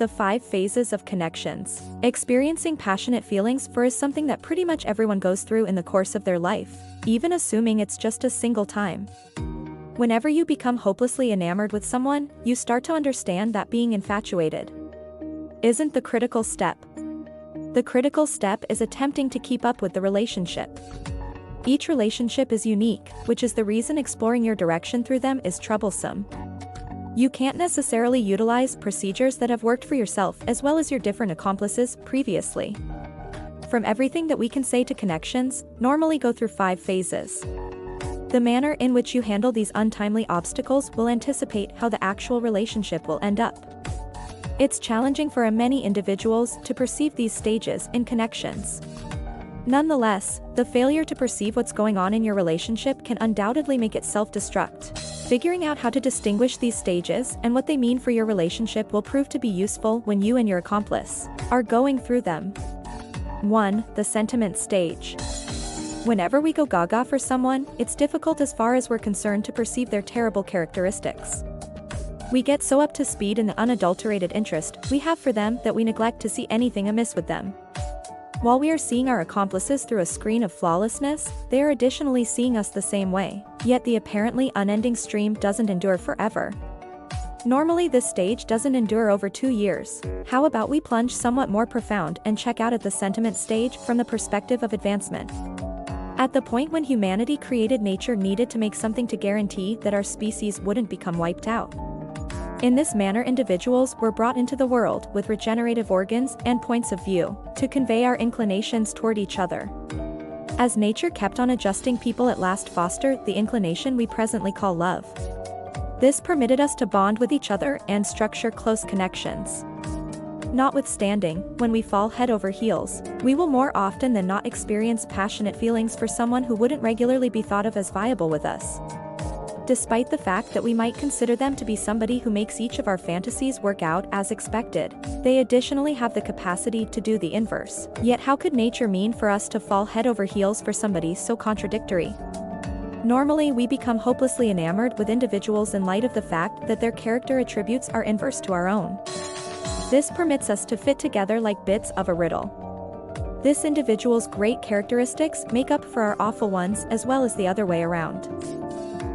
The 5 phases of connections. Experiencing passionate feelings for is something that pretty much everyone goes through in the course of their life, even assuming it's just a single time. Whenever you become hopelessly enamored with someone, you start to understand that being infatuated isn't the critical step. The critical step is attempting to keep up with the relationship. Each relationship is unique, which is the reason exploring your direction through them is troublesome. You can't necessarily utilize procedures that have worked for yourself as well as your different accomplices previously. From everything that we can say to connections, normally go through 5 phases. The manner in which you handle these untimely obstacles will anticipate how the actual relationship will end up. It's challenging for many individuals to perceive these stages in connections. Nonetheless, the failure to perceive what's going on in your relationship can undoubtedly make it self-destruct. Figuring out how to distinguish these stages and what they mean for your relationship will prove to be useful when you and your accomplice are going through them. 1. The sentiment stage. Whenever we go gaga for someone, it's difficult as far as we're concerned to perceive their terrible characteristics. We get so up to speed in the unadulterated interest we have for them that we neglect to see anything amiss with them. While we are seeing our accomplices through a screen of flawlessness, they are additionally seeing us the same way, yet the apparently unending stream doesn't endure forever. Normally this stage doesn't endure over 2 years. How about we plunge somewhat more profound and check out at the sentiment stage from the perspective of advancement? At the point when humanity created nature needed to make something to guarantee that our species wouldn't become wiped out. In this manner individuals were brought into the world with regenerative organs and points of view to convey our inclinations toward each other. As nature kept on adjusting, people at last fostered the inclination we presently call love. This permitted us to bond with each other and structure close connections. Notwithstanding, when we fall head over heels, we will more often than not experience passionate feelings for someone who wouldn't regularly be thought of as viable with us. Despite the fact that we might consider them to be somebody who makes each of our fantasies work out as expected, they additionally have the capacity to do the inverse. Yet how could nature mean for us to fall head over heels for somebody so contradictory? Normally we become hopelessly enamored with individuals in light of the fact that their character attributes are inverse to our own. This permits us to fit together like bits of a riddle. This individual's great characteristics make up for our awful ones as well as the other way around.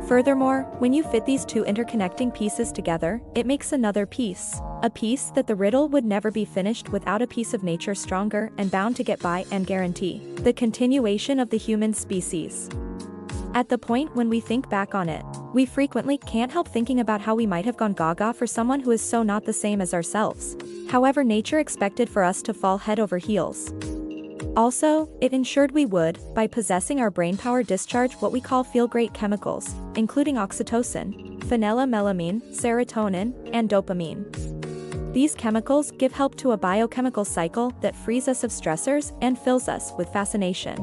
Furthermore, when you fit these 2 interconnecting pieces together, it makes another piece. A piece that the riddle would never be finished without a piece of nature stronger and bound to get by and guarantee the continuation of the human species. At the point when we think back on it, we frequently can't help thinking about how we might have gone gaga for someone who is so not the same as ourselves. However, nature expected for us to fall head over heels. Also, it ensured we would, by possessing our brainpower, discharge what we call feel-great chemicals, including oxytocin, phenylethylamine, serotonin, and dopamine. These chemicals give help to a biochemical cycle that frees us of stressors and fills us with fascination.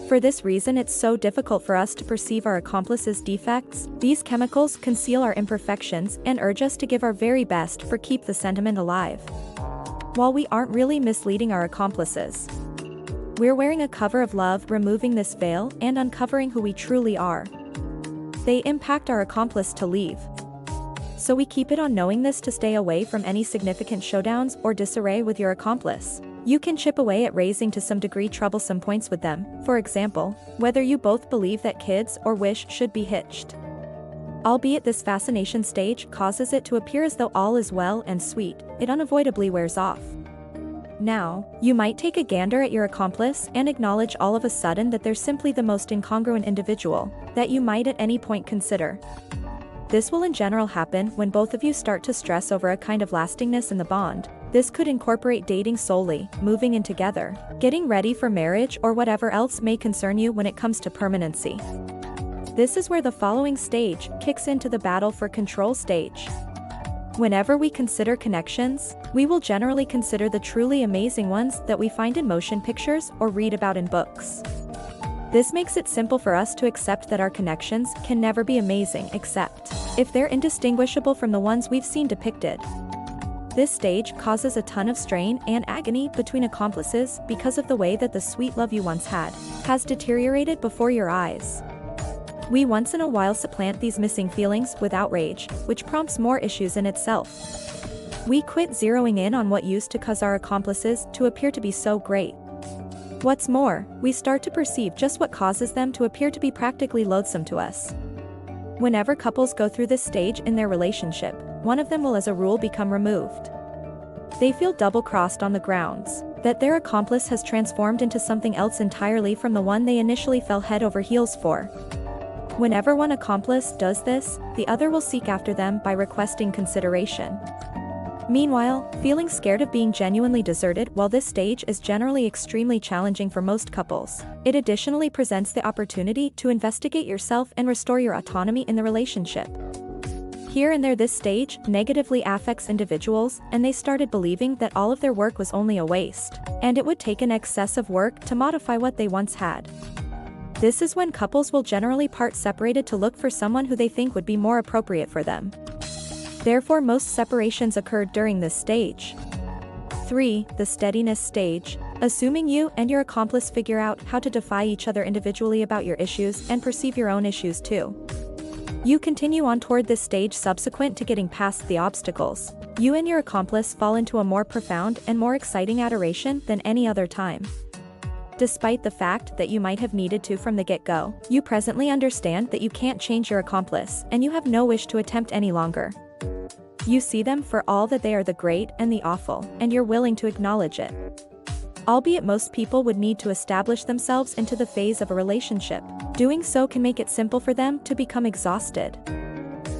For this reason it's so difficult for us to perceive our accomplices' defects. These chemicals conceal our imperfections and urge us to give our very best for keep the sentiment alive. While we aren't really misleading our accomplices, we're wearing a cover of love, removing this veil and uncovering who we truly are. They impact our accomplice to leave. So we keep it on knowing this to stay away from any significant showdowns or disarray with your accomplice. You can chip away at raising to some degree troublesome points with them, for example, whether you both believe that kids or wish should be hitched. Albeit this fascination stage causes it to appear as though all is well and sweet, it unavoidably wears off. Now, you might take a gander at your accomplice and acknowledge all of a sudden that they're simply the most incongruent individual that you might at any point consider. This will in general happen when both of you start to stress over a kind of lastingness in the bond. This could incorporate dating solely, moving in together, getting ready for marriage, or whatever else may concern you when it comes to permanency. This is where the following stage kicks into the battle for control stage. Whenever we consider connections, we will generally consider the truly amazing ones that we find in motion pictures or read about in books. This makes it simple for us to accept that our connections can never be amazing except if they're indistinguishable from the ones we've seen depicted. This stage causes a ton of strain and agony between accomplices because of the way that the sweet love you once had has deteriorated before your eyes. We once in a while supplant these missing feelings with outrage, which prompts more issues in itself. We quit zeroing in on what used to cause our accomplices to appear to be so great. What's more, we start to perceive just what causes them to appear to be practically loathsome to us. Whenever couples go through this stage in their relationship, one of them will as a rule become removed. They feel double-crossed on the grounds that their accomplice has transformed into something else entirely from the one they initially fell head over heels for. Whenever one accomplice does this, the other will seek after them by requesting consideration. Meanwhile, feeling scared of being genuinely deserted, while this stage is generally extremely challenging for most couples, it additionally presents the opportunity to investigate yourself and restore your autonomy in the relationship. Here and there, this stage negatively affects individuals, and they started believing that all of their work was only a waste, and it would take an excess of work to modify what they once had. This is when couples will generally part separated to look for someone who they think would be more appropriate for them. Therefore, most separations occurred during this stage. 3. The steadiness stage. Assuming you and your accomplice figure out how to defy each other individually about your issues and perceive your own issues too. You continue on toward this stage subsequent to getting past the obstacles. You and your accomplice fall into a more profound and more exciting adoration than any other time. Despite the fact that you might have needed to from the get-go, you presently understand that you can't change your accomplice, and you have no wish to attempt any longer. You see them for all that they are, the great and the awful, and you're willing to acknowledge it. Albeit most people would need to establish themselves into the phase of a relationship. Doing so can make it simple for them to become exhausted.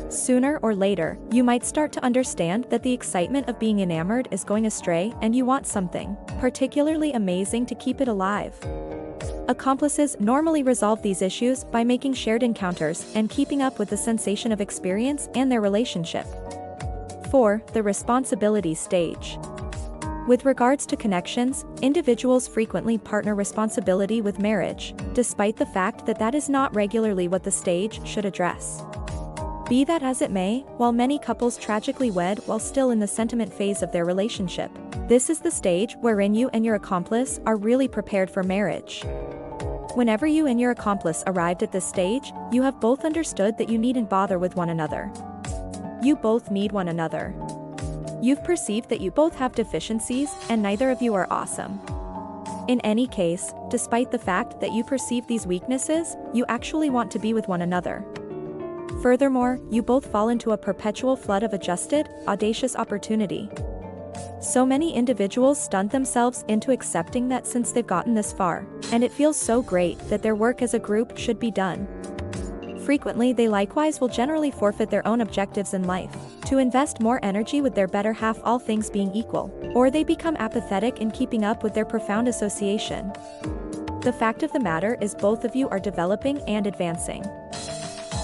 Sooner or later, you might start to understand that the excitement of being enamored is going astray, and you want something particularly amazing to keep it alive. Accomplices normally resolve these issues by making shared encounters and keeping up with the sensation of experience and their relationship. 4. The responsibility stage. With regards to connections, individuals frequently partner responsibility with marriage, despite the fact that that is not regularly what the stage should address. Be that as it may, while many couples tragically wed while still in the sentiment phase of their relationship, this is the stage wherein you and your accomplice are really prepared for marriage. Whenever you and your accomplice arrived at this stage, you have both understood that you needn't bother with one another. You both need one another. You've perceived that you both have deficiencies, and neither of you are awesome. In any case, despite the fact that you perceive these weaknesses, you actually want to be with one another. Furthermore, you both fall into a perpetual flood of adjusted, audacious opportunity. So many individuals stunt themselves into accepting that since they've gotten this far, and it feels so great that their work as a group should be done. Frequently, they likewise will generally forfeit their own objectives in life to invest more energy with their better half, all things being equal, or they become apathetic in keeping up with their profound association. The fact of the matter is both of you are developing and advancing.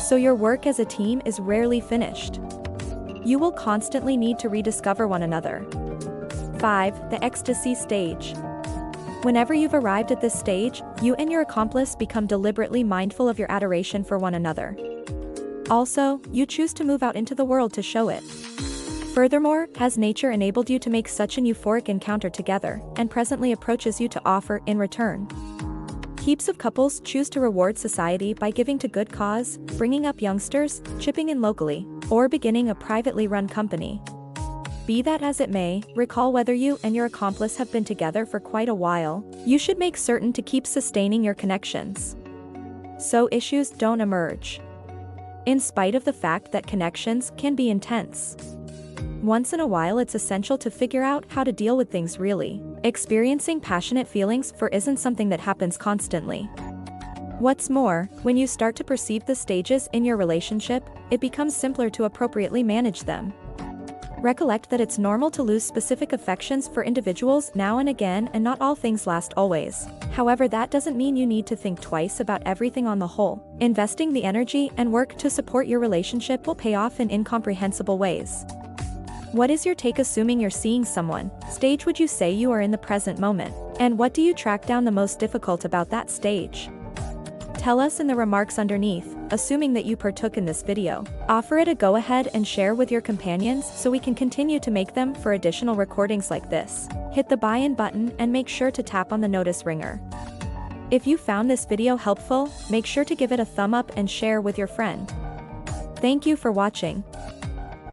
So your work as a team is rarely finished. You will constantly need to rediscover one another. 5. The ecstasy stage. Whenever you've arrived at this stage, you and your accomplice become deliberately mindful of your adoration for one another. Also, you choose to move out into the world to show it. Furthermore, has nature enabled you to make such an euphoric encounter together, and presently approaches you to offer in return. Heaps of couples choose to reward society by giving to good cause, bringing up youngsters, chipping in locally, or beginning a privately run company. Be that as it may, recall whether you and your accomplice have been together for quite a while, you should make certain to keep sustaining your connections, so issues don't emerge. In spite of the fact that connections can be intense, once in a while it's essential to figure out how to deal with things really. Experiencing passionate feelings for isn't something that happens constantly. What's more, when you start to perceive the stages in your relationship, it becomes simpler to appropriately manage them. Recollect that it's normal to lose specific affections for individuals now and again, and not all things last always. However, that doesn't mean you need to think twice about everything on the whole. Investing the energy and work to support your relationship will pay off in incomprehensible ways. What is your take assuming you're seeing someone? Stage would you say you are in the present moment? And what do you track down the most difficult about that stage? Tell us in the remarks underneath, assuming that you partook in this video. Offer it a go ahead and share with your companions so we can continue to make them for additional recordings like this. Hit the buy-in button and make sure to tap on the notice ringer. If you found this video helpful, make sure to give it a thumb up and share with your friend. Thank you for watching.